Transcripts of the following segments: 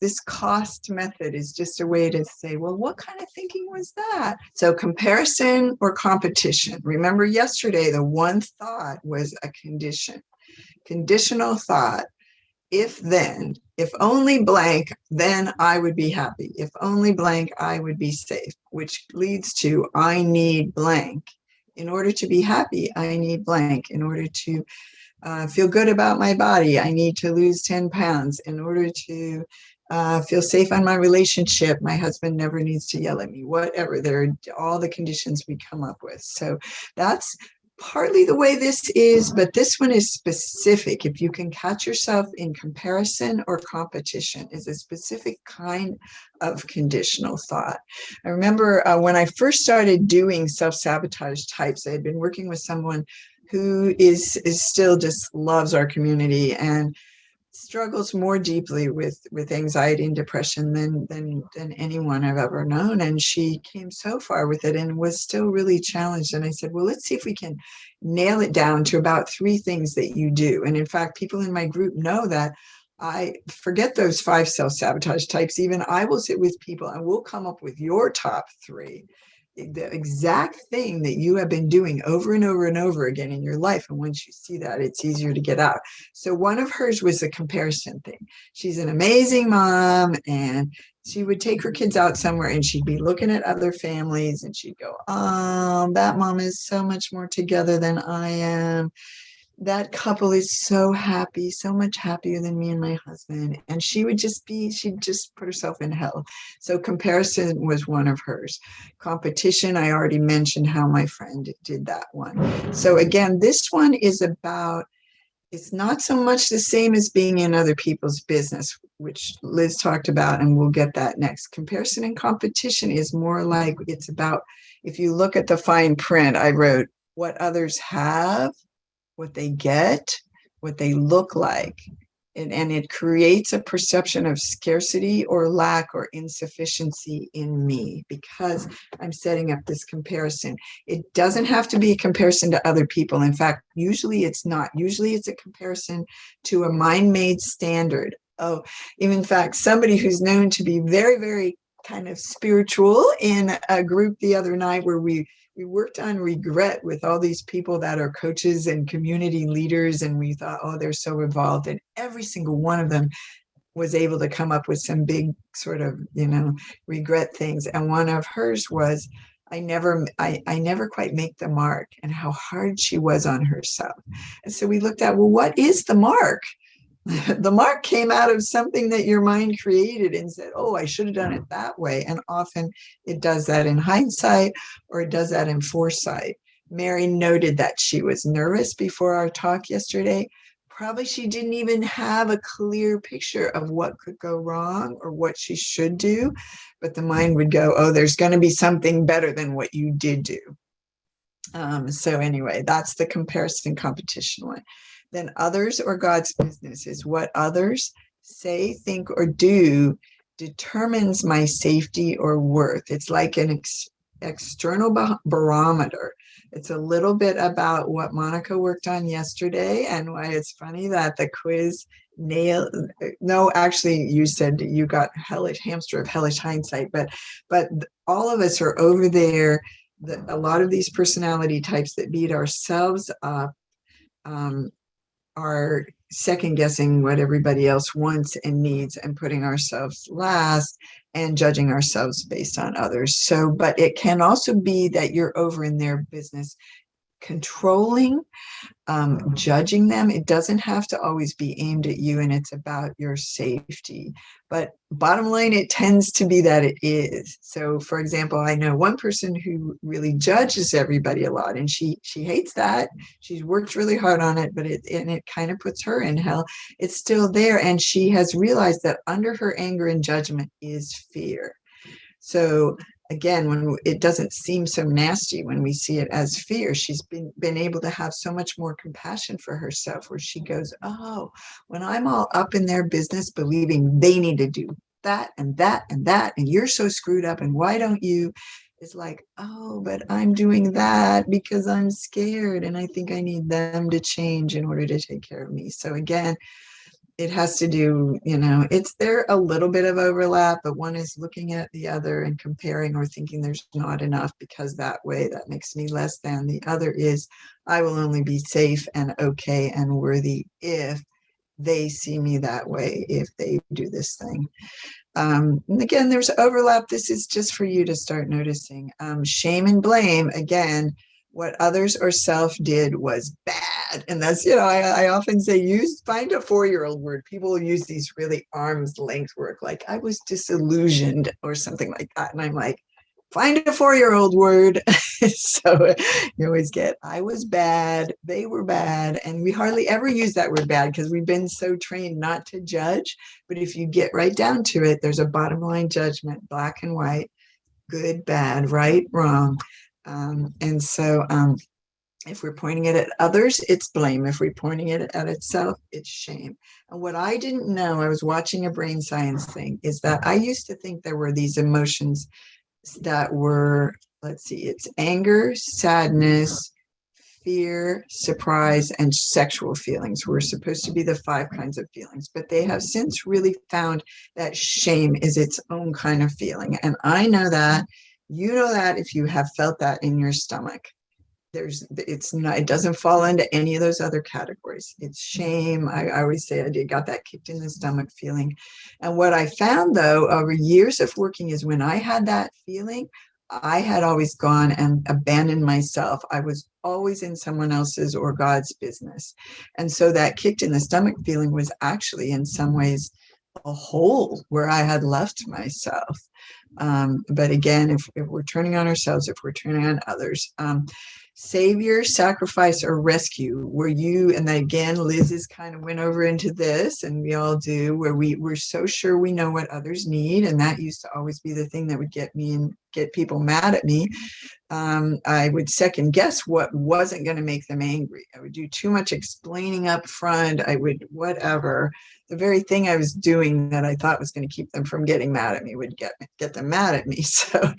this cost method is just a way to say, well, what kind of thinking was that? So comparison or competition. Remember yesterday, the one thought was a condition. Conditional thought. If then, if only blank, then I would be happy. If only blank, I would be safe, which leads to I need blank. In order to be happy, I need blank. In order to feel good about my body, I need to lose 10 pounds. In order to feel safe on my relationship, my husband never needs to yell at me, whatever. They're all the conditions we come up with. So that's partly the way this is, but this one is specific. If you can catch yourself in comparison or competition, is a specific kind of conditional thought. I remember when I first started doing self-sabotage types, I had been working with someone who is still just loves our community and struggles more deeply with anxiety and depression than anyone I've ever known. And she came so far with it and was still really challenged. And I said, well, let's see if we can nail it down to about 3 things that you do. And in fact, people in my group know that I forget those 5 self-sabotage types. Even I will sit with people and we'll come up with your top 3, the exact thing that you have been doing over and over and over again in your life. And once you see that, it's easier to get out. So one of hers was the comparison thing. She's an amazing mom, and she would take her kids out somewhere and she'd be looking at other families and she'd go, oh, that mom is so much more together than I am. That couple is so happy, so much happier than me and my husband. And she'd just put herself in hell. So comparison was one of hers. Competition, I already mentioned how my friend did that one. So again, this one is about, it's not so much the same as being in other people's business, which Liz talked about, and we'll get that next. Comparison and competition is more like, it's about, if you look at the fine print, I wrote what others have, what they get, what they look like. And it creates a perception of scarcity or lack or insufficiency in me because I'm setting up this comparison. It doesn't have to be a comparison to other people. In fact, usually it's not. Usually it's a comparison to a mind-made standard. Oh, in fact, somebody who's known to be very, very kind of spiritual in a group the other night where we worked on regret with all these people that are coaches and community leaders. And we thought, oh, they're so evolved. And every single one of them was able to come up with some big sort of, regret things. And one of hers was, I never quite make the mark, and how hard she was on herself. And so we looked at, well, what is the mark? The mark came out of something that your mind created and said, oh, I should have done it that way. And often it does that in hindsight, or it does that in foresight. Mary noted that she was nervous before our talk yesterday. Probably she didn't even have a clear picture of what could go wrong or what she should do. But the mind would go, oh, there's going to be something better than what you did do. So anyway, that's the comparison competition one. Then others or God's business is what others say, think, or do determines my safety or worth. It's like an external barometer. It's a little bit about what Monica worked on yesterday, and why it's funny that the quiz actually you said you got hellish hamster of hellish hindsight, but all of us are over there. A lot of these personality types that beat ourselves up are second guessing what everybody else wants and needs and putting ourselves last and judging ourselves based on others. So, but it can also be that you're over in their business, controlling, judging them. It doesn't have to always be aimed at you, and it's about your safety. But bottom line, it tends to be that it is. So, for example, I know one person who really judges everybody a lot, and she hates that. She's worked really hard on it, but it kind of puts her in hell. It's still there, and she has realized that under her anger and judgment is fear. So again, when it doesn't seem so nasty when we see it as fear, she's been able to have so much more compassion for herself, where she goes, oh, when I'm all up in their business believing they need to do that and that and that, and you're so screwed up, and why don't you? It's like, oh, but I'm doing that because I'm scared, and I think I need them to change in order to take care of me. So again, it has to do, it's there a little bit of overlap, but one is looking at the other and comparing or thinking there's not enough because that way that makes me less than. The other is I will only be safe and okay and worthy if they see me that way, if they do this thing. And again, there's overlap. This is just for you to start noticing. Shame and blame, again, what others or self did was bad. And that's, I often say, find a 4-year-old word. People will use these really arm's length work, like I was disillusioned or something like that. And I'm like, find a 4-year-old word. So you always get, I was bad, they were bad. And we hardly ever use that word bad because we've been so trained not to judge. But if you get right down to it, there's a bottom line judgment, black and white, good, bad, right, wrong. And so if we're pointing it at others, it's blame. If we're pointing it at itself, it's shame. And what I didn't know, I was watching a brain science thing, is that I used to think there were these emotions that were, let's see, it's anger, sadness, fear, surprise, and sexual feelings were supposed to be the 5 kinds of feelings, but they have since really found that shame is its own kind of feeling. And I know that, you know that if you have felt that in your stomach. It doesn't fall into any of those other categories. It's shame. I always say got that kicked in the stomach feeling. And what I found though, over years of working, is when I had that feeling, I had always gone and abandoned myself. I was always in someone else's or God's business. And so that kicked in the stomach feeling was actually in some ways a hole where I had left myself. But again, if we're turning on ourselves, if we're turning on others, savior, sacrifice, or rescue, where you, and again, Liz is kind of went over into this, and we all do, where we're so sure we know what others need. And that used to always be the thing that would get me and get people mad at me. I would second guess what wasn't going to make them angry. I would do too much explaining up front. I would, whatever. The very thing I was doing that I thought was going to keep them from getting mad at me would get them mad at me. So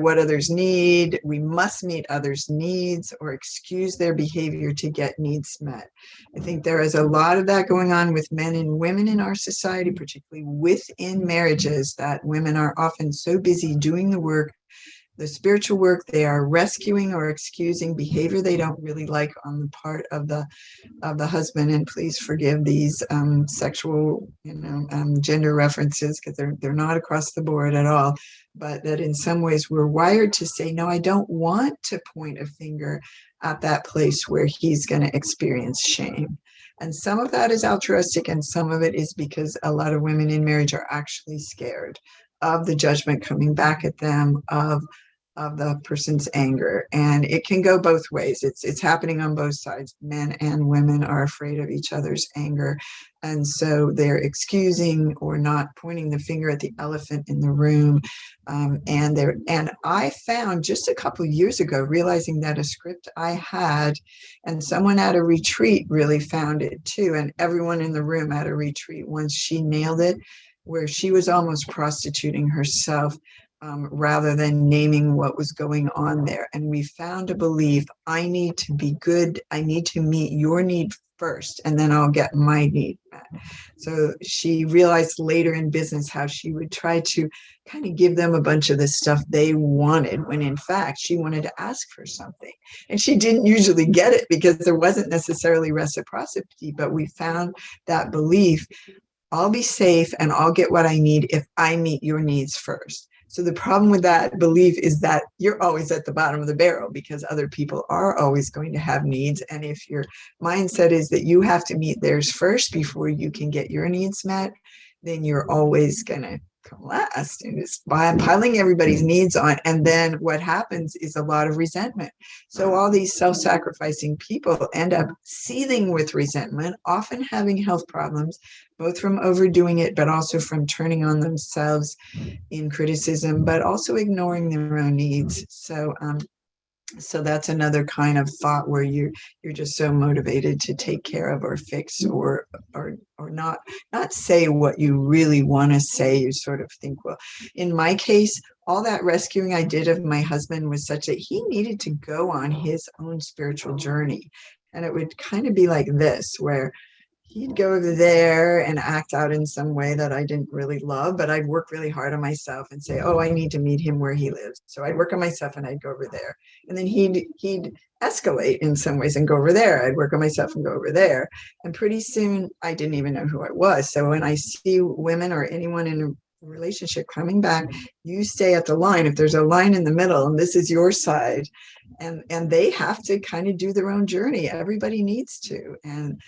what others need, we must meet others' needs or excuse their behavior to get needs met. I think there is a lot of that going on with men and women in our society, particularly within marriages, that women are often so busy doing the work, the spiritual work, they are rescuing or excusing behavior they don't really like on the part of the husband. And please forgive these sexual, gender references, because they're not across the board at all. But that in some ways we're wired to say, no, I don't want to point a finger at that place where he's going to experience shame. And some of that is altruistic, and some of it is because a lot of women in marriage are actually scared of the judgment coming back at them, of the person's anger. And it can go both ways. It's happening on both sides. Men and women are afraid of each other's anger. And so they're excusing or not pointing the finger at the elephant in the room. And I found just a couple of years ago, realizing that a script I had, and someone at a retreat really found it too. And everyone in the room at a retreat, once she nailed it, where she was almost prostituting herself rather than naming what was going on there. And we found a belief, I need to be good. I need to meet your need first, and then I'll get my need met. So she realized later in business how she would try to kind of give them a bunch of the stuff they wanted, when in fact she wanted to ask for something. And she didn't usually get it because there wasn't necessarily reciprocity, but we found that belief, I'll be safe and I'll get what I need if I meet your needs first. So the problem with that belief is that you're always at the bottom of the barrel, because other people are always going to have needs. And if your mindset is that you have to meet theirs first before you can get your needs met, then you're always going to come last, and it's by piling everybody's needs on. And then what happens is a lot of resentment. So all these self-sacrificing people end up seething with resentment, often having health problems, both from overdoing it, but also from turning on themselves in criticism, but also ignoring their own needs. So that's another kind of thought where you're just so motivated to take care of or fix or not say what you really want to say. You sort of think, well, in my case, all that rescuing I did of my husband was such that he needed to go on his own spiritual journey. And it would kind of be like this, where he'd go over there and act out in some way that I didn't really love, but I'd work really hard on myself and say, oh, I need to meet him where he lives. So I'd work on myself and I'd go over there. And then he'd escalate in some ways and go over there. I'd work on myself and go over there. And pretty soon I didn't even know who I was. So when I see women or anyone in a relationship coming back, you stay at the line. If there's a line in the middle and this is your side, and they have to kind of do their own journey. Everybody needs to. And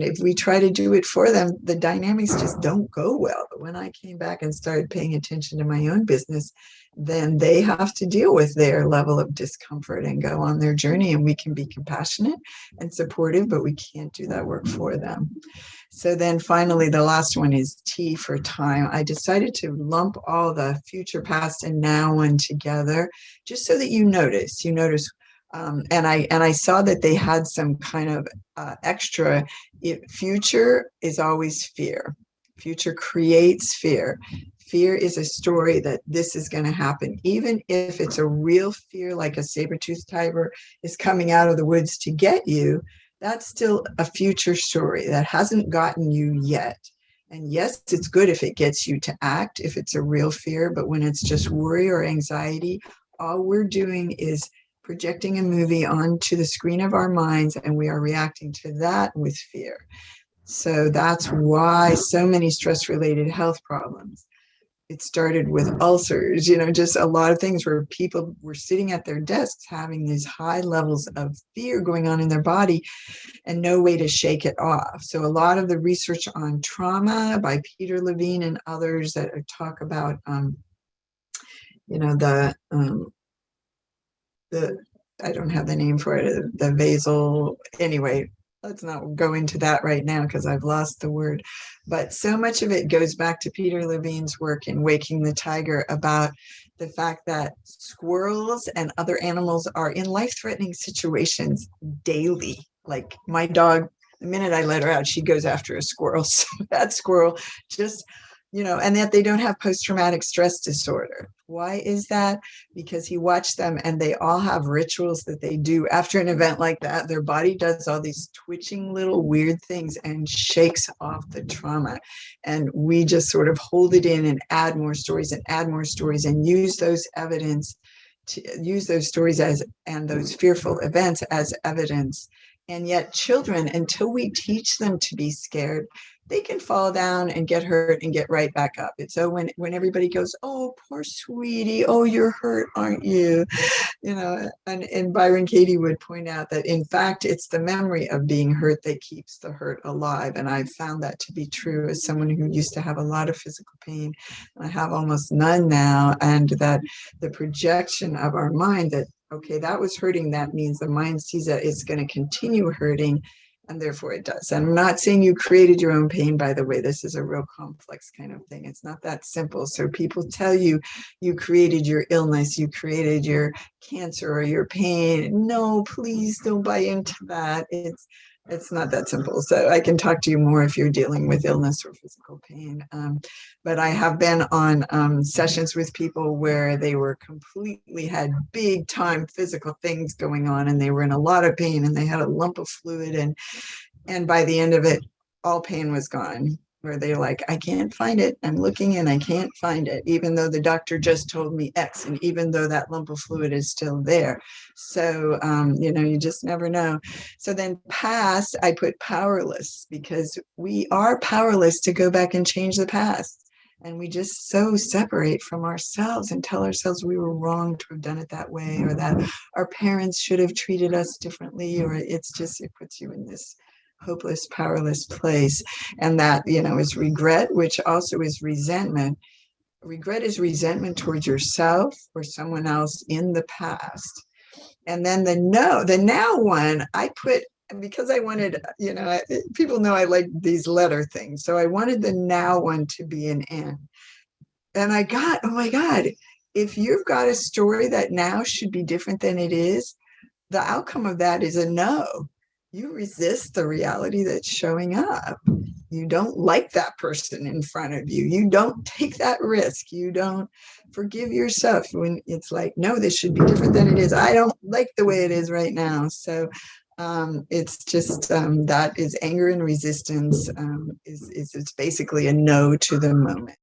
if we try to do it for them, the dynamics just don't go well. But when I came back and started paying attention to my own business, then they have to deal with their level of discomfort and go on their journey. And we can be compassionate and supportive, but we can't do that work for them. So then finally, the last one is T for time. I decided to lump all the future, past, and now one together, just so that you notice. And I saw that they had some kind of extra. Future is always fear. Future creates fear. Fear is a story that this is going to happen, even if it's a real fear, like a saber-toothed tiger is coming out of the woods to get you. That's still a future story that hasn't gotten you yet. And yes, it's good if it gets you to act, if it's a real fear, but when it's just worry or anxiety, all we're doing is projecting a movie onto the screen of our minds, and we are reacting to that with fear. So that's why so many stress-related health problems. It started with ulcers, just a lot of things where people were sitting at their desks having these high levels of fear going on in their body and no way to shake it off. So a lot of the research on trauma by Peter Levine and others that talk about, the I don't have the name for it, the vasal, anyway, let's not go into that right now because I've lost the word. But so much of it goes back to Peter Levine's work in Waking the Tiger about the fact that squirrels and other animals are in life-threatening situations daily. Like my dog, the minute I let her out, she goes after a squirrel. So that squirrel just, and that they don't have post-traumatic stress disorder. Why is that? Because he watched them and they all have rituals that they do after an event like that. Their body does all these twitching little weird things and shakes off the trauma. And we just sort of hold it in and add more stories and use those evidence to use those stories and those fearful events as evidence. And yet children, until we teach them to be scared, they can fall down and get hurt and get right back up. And so when everybody goes, oh, poor sweetie, oh, you're hurt, aren't you? And Byron Katie would point out that, in fact, it's the memory of being hurt that keeps the hurt alive. And I've found that to be true as someone who used to have a lot of physical pain. I have almost none now. And that the projection of our mind that, okay, that was hurting, that means the mind sees that it's going to continue hurting. And therefore it does. I'm not saying you created your own pain, by the way. This is a real complex kind of thing. It's not that simple. So people tell you, you created your illness, you created your cancer or your pain. No, please don't buy into that. It's not that simple. So I can talk to you more if you're dealing with illness or physical pain. But I have been on sessions with people where they were completely had big time physical things going on and they were in a lot of pain and they had a lump of fluid and by the end of it, all pain was gone. Where they're like, I can't find it. I'm looking and I can't find it, even though the doctor just told me X, and even though that lump of fluid is still there. So, you just never know. So then past, I put powerless, because we are powerless to go back and change the past. And we just so separate from ourselves and tell ourselves we were wrong to have done it that way, or that our parents should have treated us differently, or it puts you in this hopeless, powerless place. And that, is regret, which also is resentment. Regret is resentment towards yourself or someone else in the past. And then the now one, I put, because I wanted, people know I like these letter things. So I wanted the now one to be an N. And I got, oh my God, if you've got a story that now should be different than it is, the outcome of that is a no. You resist the reality that's showing up. You don't like that person in front of you. You don't take that risk. You don't forgive yourself when it's like, no, this should be different than it is. I don't like the way it is right now. So It's just that is anger and resistance. Is it's basically a no to the moment.